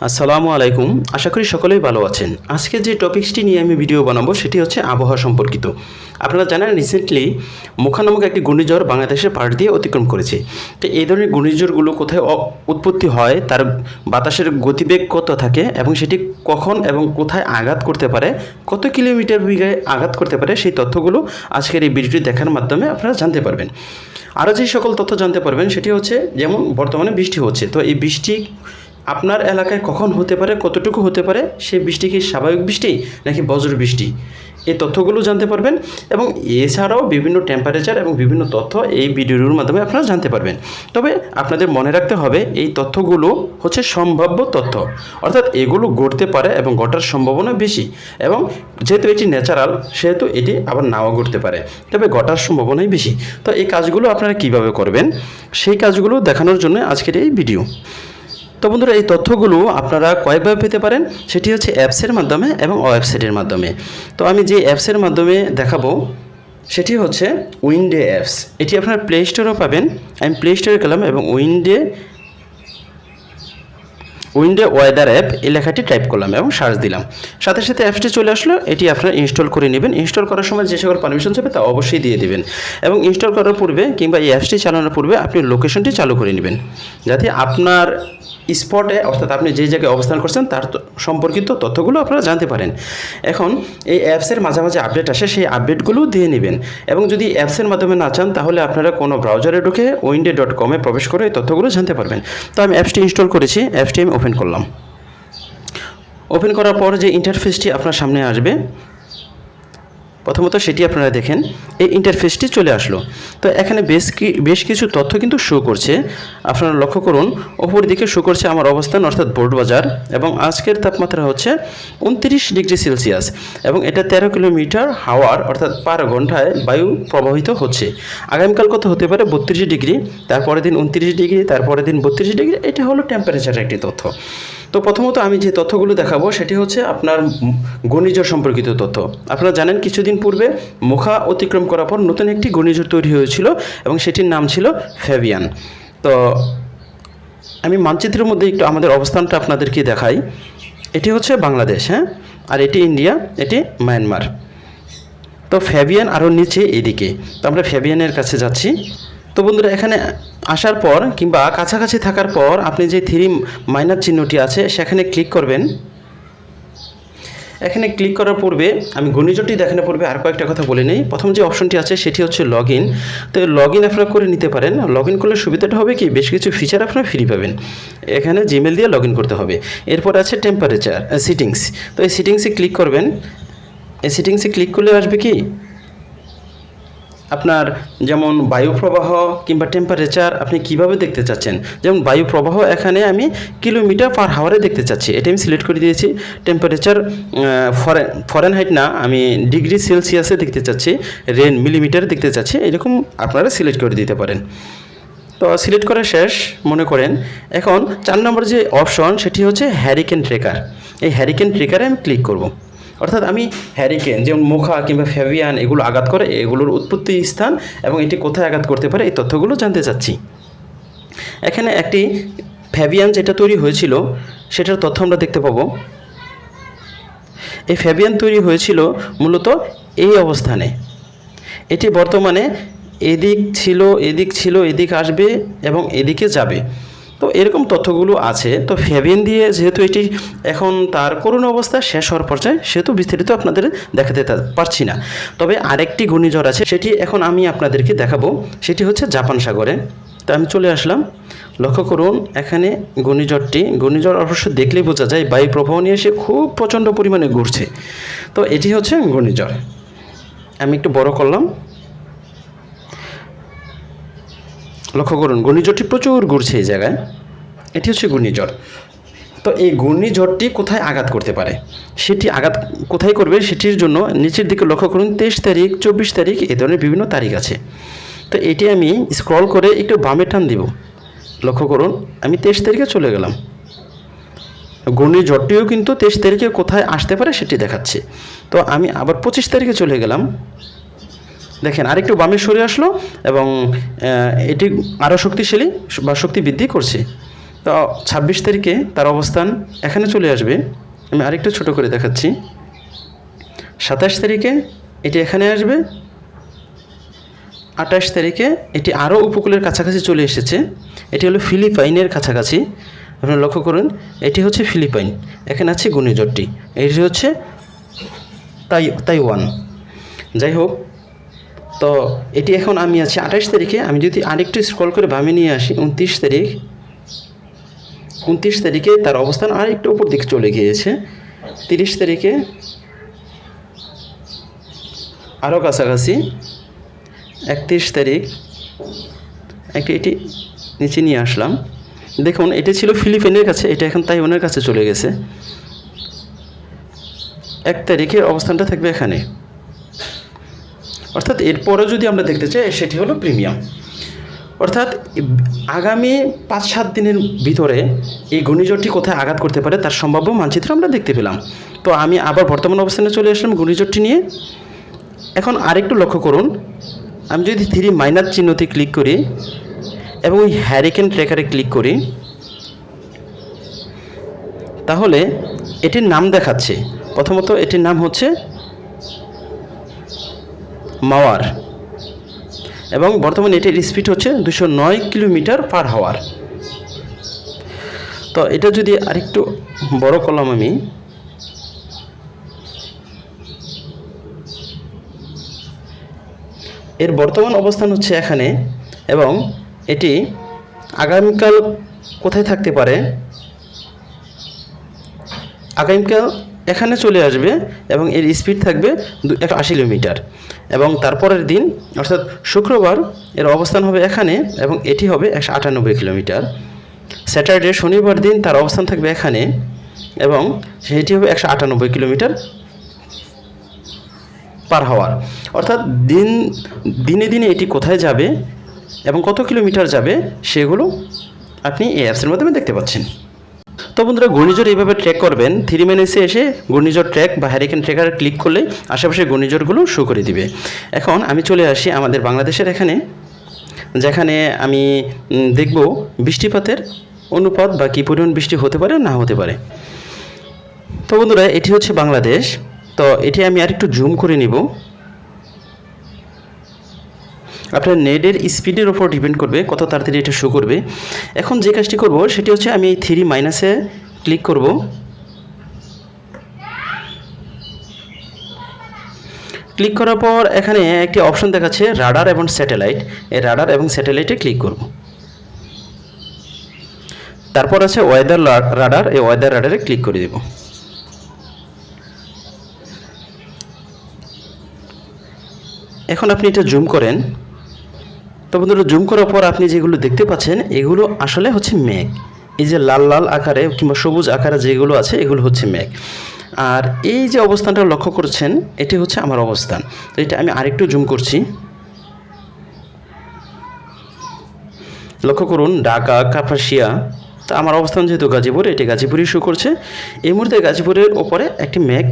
আসসালামু আলাইকুম। আশা করি সকলেই ভালো আছেন। আজকে যে টপিকসটি নিয়ে আমি ভিডিও বানাবো সেটি হচ্ছে আবহাওয়া সম্পর্কিত। আপনারা জানেন রিসেন্টলি মোখা নামক একটি ঘূর্ণিঝড় বাংলাদেশের পাড় দিয়ে অতিক্রম করেছে। তো এই ধরনের ঘূর্ণিঝড়গুলো কোথায় উৎপত্তি হয়, তার বাতাসের গতিবেগ কত থাকে এবং সেটি কখন এবং কোথায় আঘাত করতে পারে, কত কিলোমিটার বেগে আঘাত করতে পারে, সেই তথ্যগুলো আজকের এই ভিডিওটি দেখার মাধ্যমে আপনারা জানতে পারবেন। আরও যে সকল তথ্য জানতে পারবেন সেটি হচ্ছে যেমন বর্তমানে বৃষ্টি হচ্ছে, তো এই বৃষ্টি আপনার এলাকায় কখন হতে পারে, কতটুকু হতে পারে, সেই বৃষ্টি কি স্বাভাবিক বৃষ্টি নাকি বজ্র বৃষ্টি, এই তথ্যগুলো জানতে পারবেন। এবং এছাড়াও বিভিন্ন টেম্পারেচার এবং বিভিন্ন তথ্য এই ভিডিওর মাধ্যমে আপনারা জানতে পারবেন। তবে আপনাদের মনে রাখতে হবে এই তথ্যগুলো হচ্ছে সম্ভাব্য তথ্য, অর্থাৎ এগুলো ঘটতে পারে এবং ঘটার সম্ভাবনা বেশি, এবং যেহেতু এটি ন্যাচারাল সেহেতু এটি আবার নাও ঘটতে পারে, তবে ঘটার সম্ভাবনাই বেশি। তো এই কাজগুলো আপনারা কিভাবে করবেন সেই কাজগুলো দেখানোর জন্য আজকের এই ভিডিও। তো বন্ধুরা, এই তথ্যগুলো আপনারা কয়েকভাবে পেতে পারেন, সেটি হচ্ছে অ্যাপসের মাধ্যমে এবং ওয়েবসাইটের মাধ্যমে। তো আমি যে অ্যাপসের মাধ্যমে দেখাবো সেটি হচ্ছে উইন্ডে অ্যাপস। এটি আপনার প্লে স্টোরেও পাবেন। আমি প্লে স্টোরে গেলাম এবং উইন্ডে ওয়েদার অ্যাপ এই লেখাটি টাইপ করলাম এবং সার্চ দিলাম, সাথে সাথে অ্যাপসটি চলে আসলো। এটি আপনারা ইনস্টল করে নেবেন। ইনস্টল করার সময় যে সকল পারমিশন যাবে তা অবশ্যই দিয়ে দেবেন, এবং ইনস্টল করার পূর্বে কিংবা এই অ্যাপসটি চালানোর পূর্বে আপনি লোকেশনটি চালু করে নেবেন, যাতে আপনার স্পটে অর্থাৎ আপনি যে জায়গায় অবস্থান করছেন তার সম্পর্কিত তথ্যগুলো আপনারা জানতে পারেন। এখন এই অ্যাপসের মাঝে মাঝে আপডেট আসে, সেই আপডেটগুলো দিয়ে নেবেন। এবং যদি অ্যাপসের মাধ্যমে না চান তাহলে আপনারা কোনো ব্রাউজারে ঢুকে windy.com-এ প্রবেশ করে এই তথ্যগুলো জানতে পারবেন। তো আমি অ্যাপসটি ইনস্টল করেছি, অ্যাপসটি আমি ওপেন করলাম। ওপেন করার পর যে ইন্টারফেসটি আপনার সামনে আসবে প্রথমত সেটি আপনারা দেখেন, এই ইন্টারফেসটি চলে আসলো। তো এখানে বেশ কিছু তথ্য কিন্তু শো করছে। আপনারা লক্ষ্য করুন, ওপর দিকে শো করছে আমার অবস্থান অর্থাৎ বোর্ডবাজার, এবং আজকের তাপমাত্রা হচ্ছে 29 ডিগ্রি সেলসিয়াস, এবং এটা 13 কিলোমিটার হাওয়ার অর্থাৎ পার ঘন্টায় বায়ু প্রবাহিত হচ্ছে। আগামীকাল কত হতে পারে? 32 ডিগ্রি, তারপরের দিন 29 ডিগ্রি, তারপরের দিন 32 ডিগ্রি। এটা হলো টেম্পারেচারের একটি তথ্য। তো প্রথমত আমি যে তথ্যগুলো দেখাবো সেটি হচ্ছে আপনার ঘূর্ণিঝড় সম্পর্কিত তথ্য। আপনারা জানেন কিছুদিন পূর্বে মোখা অতিক্রম করার পর নতুন একটি ঘূর্ণিঝড় তৈরি হয়েছিল এবং সেটির নাম ছিল ফেভিয়ান। তো আমি মানচিত্রের মধ্যে একটু আমাদের অবস্থানটা আপনাদেরকে দেখাই। এটি হচ্ছে বাংলাদেশ, হ্যাঁ, আর এটি ইন্ডিয়া, এটি মায়ানমার। তো ফেভিয়ান আরও নিচে এদিকে। তো আমরা ফেভিয়ানের কাছে যাচ্ছি। তো বন্ধুরা, এখানে আসার পর কিংবা কাছাকাছি থাকার পর আপনি যে 3 মাইনাস চিহ্নটি আছে সেখানে ক্লিক করবেন। এখানে ক্লিক করার পূর্বে আমি ঘূর্ণিঝড়টি দেখানোর পূর্বে আর কয়েকটা কথা বলে নেই। প্রথম যে অপশনটি আছে সেটি হচ্ছে লগ ইন। তো লগ ইন আপনারা করে নিতে পারেন। লগ ইন করলে সুবিধাটা হবে কি, বেশ কিছু ফিচার আপনারা ফ্রি পাবেন। এখানে জিমেল দিয়ে লগ ইন করতে হবে। এরপর আছে টেম্পারেচার সিটিংস। তো এই সিটিংসে ক্লিক করবেন। এই সিটিংসে ক্লিক করলে আসবে কি আপনার যেমন বায়ু প্রবাহ কিংবা টেম্পারেচার আপনি কিভাবে দেখতে চাচ্ছেন। যেমন বায়ু প্রবাহ এখানে আমি কিলোমিটার পার হাওয়ারে দেখতে চাচ্ছি, এটা আমি সিলেক্ট করে দিয়েছি। টেম্পারেচার ফরেনহাইট না, আমি ডিগ্রি সেলসিয়াসে দেখতে চাচ্ছি, রেন মিলিমিটারে দেখতে চাচ্ছি, এরকম আপনারা সিলেক্ট করে দিতে পারেন। তো সিলেক্ট করা শেষ মনে করেন। এখন 4 নম্বর যে অপশন সেটি হচ্ছে হ্যারিকেন ট্রেকার। এই হ্যারিকেন ট্রেকারে আমি ক্লিক করব। অর্থাৎ আমি হ্যারিকেন যেমন মোখা কিংবা ফেভিয়ান এগুলো আঘাত করে, এগুলোর উৎপত্তি স্থান এবং এটি কোথায় আঘাত করতে পারে এই তথ্যগুলো জানতে চাচ্ছি। এখানে একটি ফেভিয়ান যেটা তৈরি হয়েছিল সেটার তথ্য আমরা দেখতে পাবো। এই ফেভিয়ান তৈরি হয়েছিল মূলত এই অবস্থানে। এটি বর্তমানে এদিক ছিল, এদিক আসবে এবং এদিকে যাবে। তো এরকম তথ্যগুলো আছে। তো ফেভিয়ান দিয়ে যেহেতু এটি এখন তার করুণ অবস্থা শেষ হওয়ার পর্যায়ে, সেহেতু বিস্তারিত আপনাদের দেখাতে পারছি না। তবে আরেকটি ঘূর্ণিঝড় আছে, সেটি এখন আমি আপনাদেরকে দেখাবো। সেটি হচ্ছে জাপান সাগরে। তো আমি চলে আসলাম। লক্ষ্য করুন এখানে ঘূর্ণিঝড় অবশ্য দেখলেই বোঝা যায় বায়ু প্রবাহ নিয়ে এসে খুব প্রচণ্ড পরিমাণে ঘুরছে। তো এটি হচ্ছে ঘূর্ণিঝড়। আমি একটু বড় করলাম। লক্ষ্য করুন ঘূর্ণিঝড়টি প্রচুর ঘুরছে এই জায়গায়। এটি হচ্ছে ঘূর্ণিঝড়। তো এই ঘূর্ণিঝড়টি কোথায় আঘাত করতে পারে, সেটি আঘাত কোথায় করবে সেটির জন্য নিচের দিকে লক্ষ্য করুন 23 তারিখ, 24 তারিখ, এই ধরনের বিভিন্ন তারিখ আছে। তো এটি আমি স্ক্রল করে একটু বামে টান দিব। লক্ষ্য করুন আমি 23 তারিখে চলে গেলাম। ঘূর্ণিঝড়টিও কিন্তু 23 তারিখে কোথায় আসতে পারে সেটি দেখাচ্ছে। তো আমি আবার 25 তারিখে চলে গেলাম। দেখেন আরেকটু বামে সরে আসলো এবং এটি আরও শক্তিশালী বা শক্তি বৃদ্ধি করছে। তো 26 তারিখে তার অবস্থান এখানে চলে আসবে। আমি আরেকটু ছোট করে দেখাচ্ছি। 27 তারিখে এটি এখানে আসবে। 28 তারিখে এটি আরও উপকূলের কাছাকাছি চলে এসেছে। এটি হলো ফিলিপাইনের কাছাকাছি। আপনারা লক্ষ্য করুন, এটি হচ্ছে ফিলিপাইন, এখানে আছে ঘূর্ণিঝড়টি, এটি হচ্ছে তাইওয়ান। যাই হোক, তো এটি এখন আমি আছি 28 তারিখে। আমি যদি আরেকটু স্ক্রল করে বামে নিয়ে আসি, 29 তারিখে তার অবস্থান আরেকটু উপর দিকে চলে গিয়েছে। 30 তারিখে আরও কাছাকাছি। 31 তারিখ এটি নিচে নিয়ে আসলাম। দেখুন, এটি ছিল ফিলিপাইনের কাছে, এটা এখন তাইওয়ানের কাছে চলে গেছে। 1 তারিখের অবস্থানটা থাকবে এখানে। অর্থাৎ এরপরে যদি আমরা দেখতে চাই, সেটি হলো প্রিমিয়াম। অর্থাৎ আগামী 5-7 দিনের ভিতরে এই ঘূর্ণিঝড়টি কোথায় আঘাত করতে পারে তার সম্ভাব্য মানচিত্র আমরা দেখতে পেলাম। তো আমি আবার বর্তমান অবস্থানে চলে আসলাম ঘূর্ণিঝড়টি নিয়ে। এখন আরেকটু লক্ষ্য করুন, আমি যদি 3 চিহ্নতে ক্লিক করি এবং ওই হ্যারিকেন ট্র্যাকারে ক্লিক করি, তাহলে এটির নাম দেখাচ্ছে। প্রথমত এটির নাম হচ্ছে মাওয়ার এবং বর্তমানে এটির স্পিড হচ্ছে 209 কিলোমিটার/আওয়ার। তো এটা যদি আরেকটু বড় করলাম আমি, এর বর্তমান অবস্থান হচ্ছে এখানে এবং এটি আগামীকাল কোথায় থাকতে পারে, আগামীকাল এখানে চলে আসবে এবং এর স্পিড থাকবে 180 কিলোমিটার এবং তারপরের দিন অর্থাৎ শুক্রবার এর অবস্থান হবে এখানে এবং এটি হবে 198 কিলোমিটার। স্যাটারডে শনিবার দিন তার অবস্থান থাকবে এখানে এবং সেটি হবে 198 কিলোমিটার/আওয়ার। অর্থাৎ দিনে দিনে এটি কোথায় যাবে এবং কত কিলোমিটার যাবে সেগুলো আপনি এই অ্যাপসের মাধ্যমে দেখতে পাচ্ছেন। তো বন্ধুরা, ঘূর্ণিঝড় এইভাবে ট্র্যাক করবেন। 3 এসে ঘূর্ণিঝড় ট্র্যাক বা হ্যারিকেন ট্র্যাকার ক্লিক করলে আশেপাশে ঘূর্ণিঝড়গুলো শো করে দিবে। এখন আমি চলে আসি আমাদের বাংলাদেশের এখানে, যেখানে আমি দেখব বৃষ্টিপাতের অনুপাত বা কী পরিমাণ বৃষ্টি হতে পারে না হতে পারে। তো বন্ধুরা, এটি হচ্ছে বাংলাদেশ। তো এটি আমি আরেকটু জুম করে নিব। আপনার নেটের স্পিডের ওপর ডিপেন্ড করবে কত তাড়াতাড়ি এটা শো করবে। এখন যে কাজটি করব সেটি হচ্ছে আমি এই 3 ক্লিক করব। ক্লিক করার পর এখানে একটি অপশন দেখাচ্ছে রাডার এবং স্যাটেলাইট। এই রাডার এবং স্যাটেলাইটে ক্লিক করব। তারপর আছে ওয়েদার রাডার, এই ওয়েদার রাডারে ক্লিক করে দেব। এখন আপনি এটা জুম করেন। তো বন্ধুরা, জুম করার পর আপনি যেগুলো দেখতে পাচ্ছেন এগুলো আসলে হচ্ছে মেঘ। এই যে লাল লাল আকারে কিংবা সবুজ আকারে যেগুলো আছে এগুলো হচ্ছে মেঘ। আর এই যে অবস্থানটা লক্ষ্য করছেন এটি হচ্ছে আমার অবস্থান। তো এটা আমি আরেকটু জুম করছি। লক্ষ্য করুন, ঢাকা, কাপাসিয়া। তো আমার অবস্থান যেহেতু গাজীপুর, এটি গাজীপুরই শো করছে। এই মুহূর্তে গাজীপুরের ওপরে একটি মেঘ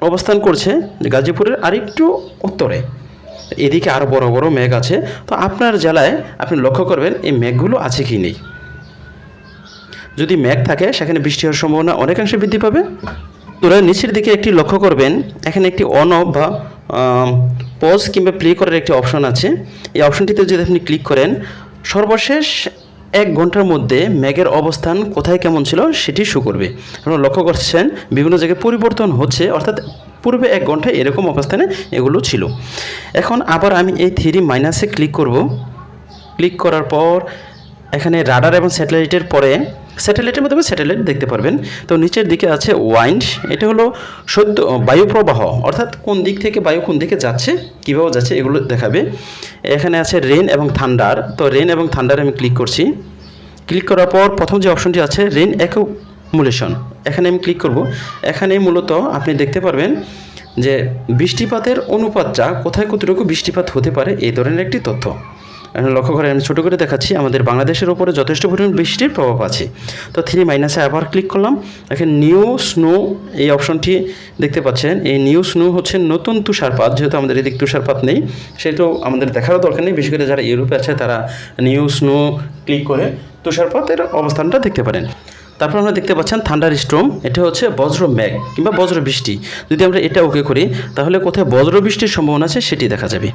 অবস্থান করছে, গাজীপুরের আরেকটু উত্তরে। এদিকে আরও বড় বড় মেঘ আছে। তো আপনার জেলায় আপনি লক্ষ্য করবেন এই মেঘগুলো আছে কি নেই। যদি মেঘ থাকে সেখানে বৃষ্টি হওয়ার সম্ভাবনা অনেকাংশে বৃদ্ধি পাবে। তোরা নিচের দিকে একটি লক্ষ্য করবেন, এখানে একটি অন অফ বা পজ কিংবা প্লে করার একটি অপশন আছে। এই অপশনটিতে যদি আপনি ক্লিক করেন, সর্বশেষ 1 ঘন্টার মধ্যে মেঘের অবস্থান কোথায় কেমন ছিল সেটি শো করবে। আপনারা লক্ষ্য করছেন বিভিন্ন জায়গায় পরিবর্তন হচ্ছে, অর্থাৎ পূর্বে 1 ঘন্টায় এরকম অবস্থানে এগুলো ছিল। এখন আবার আমি এই 3 ক্লিক করব। ক্লিক করার পর এখানে রাডার এবং স্যাটেলাইটের পরে স্যাটেলাইটের মাধ্যমে স্যাটেলাইট দেখতে পারবেন। তো নিচের দিকে আছে ওয়াইন্ড, এটা হলো সদ্য বায়ু প্রবাহ, অর্থাৎ কোন দিক থেকে বায়ু কোন দিকে যাচ্ছে, কীভাবে যাচ্ছে এগুলো দেখাবে। এখানে আছে রেন এবং থান্ডার। তো রেন এবং থান্ডারে আমি ক্লিক করছি। ক্লিক করার পর প্রথম যে অপশনটি আছে রেন অ্যাকুমুলেশন, এখানে আমি ক্লিক করব। এখানে মূলত আপনি দেখতে পারবেন যে বৃষ্টিপাতের অনুপাতটা কোথায় কতটুকু বৃষ্টিপাত হতে পারে এই ধরনের একটি তথ্য। লক্ষ্য করে আমি ছোটো করে দেখাচ্ছি, আমাদের বাংলাদেশের ওপরে যথেষ্ট পরিমাণ বৃষ্টির প্রভাব আছে। তো 3 আবার ক্লিক করলাম। এখানে নিউ স্নো এই অপশনটি দেখতে পাচ্ছেন। এই নিউ স্নো হচ্ছে নতুন তুষারপাত। যেহেতু আমাদের এদিক তুষারপাত নেই, সেহেতু আমাদের দেখারও দরকার নেই। বিশেষ করে যারা ইউরোপে আছে তারা নিউ স্নো ক্লিক করে তুষারপাতের অবস্থানটা দেখতে পারেন। তারপর আমরা দেখতে পাচ্ছেন থান্ডার স্টর্ম, এটা হচ্ছে বজ্র মেঘ কিংবা বজ্র বৃষ্টি। যদি আমরা এটা ওকে করি তাহলে কোথায় বজ্র বৃষ্টির সম্ভাবনা আছে সেটি দেখা যাবে।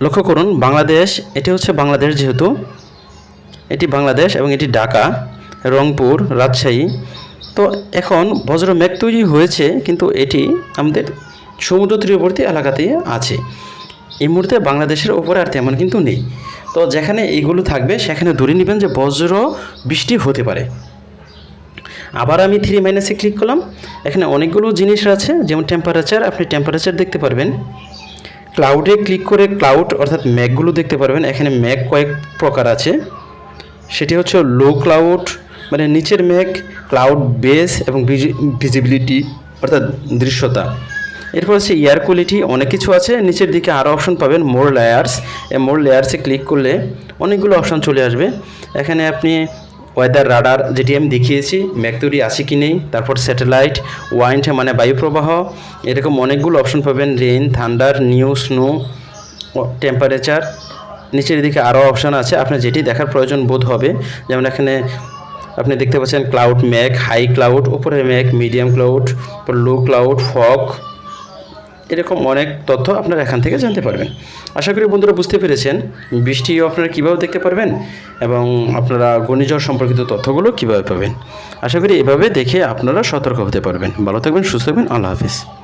লক্ষ্য করুন বাংলাদেশ, এটি হচ্ছে বাংলাদেশ, যেহেতু এটি বাংলাদেশ এবং এটি ঢাকা, রংপুর, রাজশাহী। তো এখন বজ্র মেঘ তৈরি হয়েছে, কিন্তু এটি আমাদের সমুদ্র তীরবর্তী এলাকাতেই আছে। এই মুহূর্তে বাংলাদেশের ওপরে আর তেমন কিন্তু নেই। তো যেখানে এইগুলো থাকবে সেখানে ধরে নেবেন যে বজ্র বৃষ্টি হতে পারে। আবার আমি 3 ক্লিক করলাম। এখানে অনেকগুলো জিনিস আছে, যেমন টেম্পারেচার, আপনি টেম্পারেচার দেখতে পারবেন। ক্লাউডে ক্লিক করে ক্লাউড অর্থাৎ মেঘগুলো দেখতে পারবেন। এখানে মেঘ কয়েক প্রকার আছে, সেটি হচ্ছে লো ক্লাউড মানে নিচের মেঘ, ক্লাউড বেস এবং ভিজিবিলিটি অর্থাৎ দৃশ্যতা। এরপর হচ্ছে এয়ার কোয়ালিটি, অনেক কিছু আছে। নিচের দিকে আরও অপশন পাবেন, মোর লেয়ার্স। এই মোর লেয়ার্সে ক্লিক করলে অনেকগুলো অপশন চলে আসবে। এখানে আপনি ওয়েদার রাডার, যেটি আমি দেখিয়েছি, মেঘ তৈরি আছে কি নেই, তারপর স্যাটেলাইট, ওয়াইন্ড মানে বায়ুপ্রবাহ, এরকম অনেকগুলো অপশন পাবেন। Rain, thunder, new, snow, temperature. নিচের দিকে আরও অপশান আছে, আপনার যেটি দেখার প্রয়োজন বোধ হবে। যেমন এখানে আপনি দেখতে পাচ্ছেন ক্লাউড মেঘ, হাই ক্লাউড, উপরে মেঘ, মিডিয়াম ক্লাউড, লো ক্লাউড, ফগ, এরকম অনেক তথ্য আপনারা এখান থেকে জানতে পারবেন। আশা করি বন্ধুরা বুঝতে পেরেছেন বৃষ্টিও আপনারা কীভাবে দেখতে পারবেন এবং আপনারা ঘূর্ণিঝড় সম্পর্কিত তথ্যগুলো কীভাবে পাবেন। আশা করি এভাবে দেখে আপনারা সতর্ক হতে পারবেন। ভালো থাকবেন, সুস্থ থাকবেন, আল্লাহ হাফিজ।